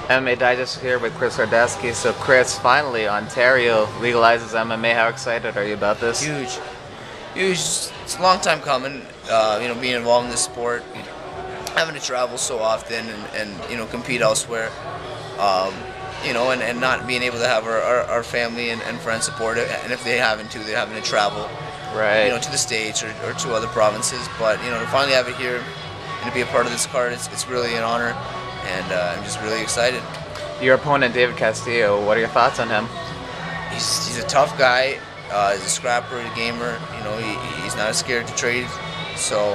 MMA Digest here with Chris Horodecki. So Chris, finally Ontario legalizes MMA. How excited are you about this? Huge. It's a long time coming. Being involved in this sport, having to travel so often and compete elsewhere. And not being able to have our family and friends support it. And if they haven't to, they're having to travel, Right. to the States or to other provinces. But to finally have it here and to be a part of this card, it's really an honor, and I'm just really excited. Your opponent, David Castillo, what are your thoughts on him? He's a tough guy. He's a scrapper, a gamer. He's not scared to trade. So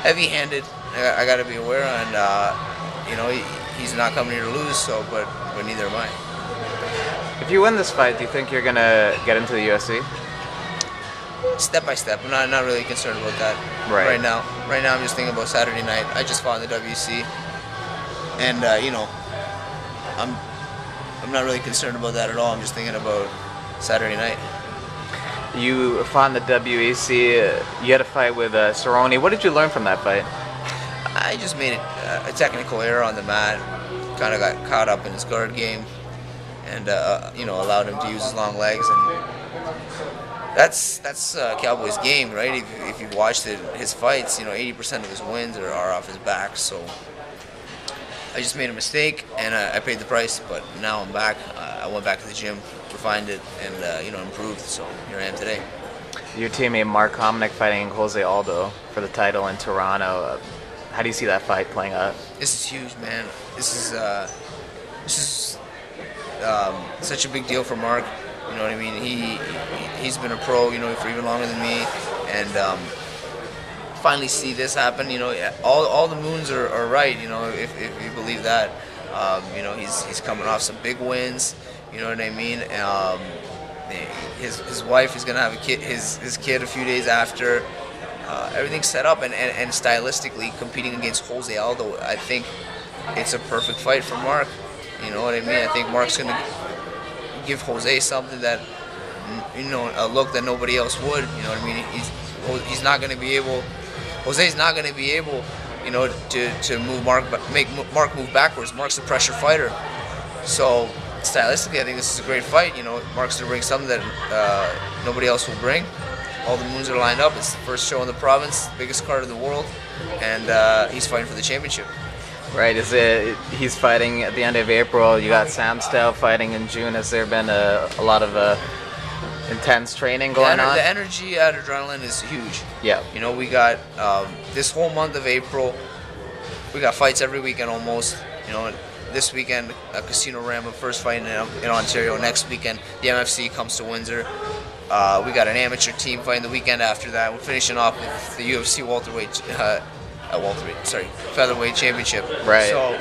heavy-handed. I got to be aware, and he's not coming here to lose. So, but neither am I. If you win this fight, do you think you're gonna get into the UFC? Step by step. I'm not really concerned about that Right now. Right now, I'm just thinking about Saturday night. I just fought in the WC, and I'm not really concerned about that at all. I'm just thinking about Saturday night. You fought in the WEC. You had a fight with Cerrone. What did you learn from that fight? I just made a technical error on the mat. Kind of got caught up in his guard game, and allowed him to use his long legs, and that's Cowboy's game, right? If you've watched his fights, 80% of his wins are off his back. So I just made a mistake, and I paid the price. But now I'm back. I went back to the gym, refined it, and improved. So here I am today. Your teammate Mark Hominick fighting Jose Aldo for the title in Toronto. How do you see that fight playing out? This is huge, man. This is such a big deal for Mark. You know what I mean? He's been a pro, for even longer than me, and finally see this happen. All the moons are right. If you believe that. He's coming off some big wins. You know what I mean? His wife is gonna have a kid. His kid a few days after. Everything's set up, and stylistically competing against Jose Aldo, I think it's a perfect fight for Mark. You know what I mean? I think Mark's gonna give Jose something that, a look that nobody else would. You know what I mean? He's not gonna be able. Jose's not gonna be able, to move Mark, make Mark move backwards. Mark's a pressure fighter, so stylistically, I think this is a great fight. Mark's gonna bring something that nobody else will bring. All the moons are lined up. It's the first show in the province, biggest card in the world, and he's fighting for the championship. Right. He's fighting at the end of April. You got Sam Stow fighting in June. Has there been a lot of intense training going on? The energy and adrenaline is huge. Yeah. We got this whole month of April. We got fights every weekend almost. This weekend, Casino Rama, first fight in Ontario. Next weekend, the MFC comes to Windsor. We got an amateur team fighting the weekend after that. We're finishing off with the UFC featherweight championship. Right. So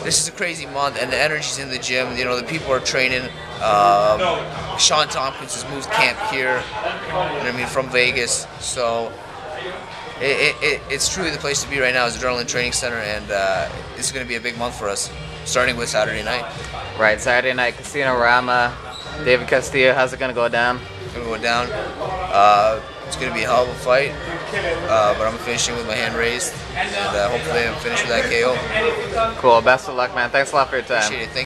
this is a crazy month, and the energy's in the gym. The people are training. Sean Tompkins has moved camp here. From Vegas. So it's truly the place to be right now. It's Adrenaline Training Center, and this is going to be a big month for us, starting with Saturday night. Right. Saturday night, Casino Rama. David Castillo, how's it going to go down? It's going to go down. It's going to be a hell of a fight, but I'm finishing with my hand raised, and hopefully I'm finished with that KO. Cool. Best of luck, man. Thanks a lot for your time. Appreciate it. Thank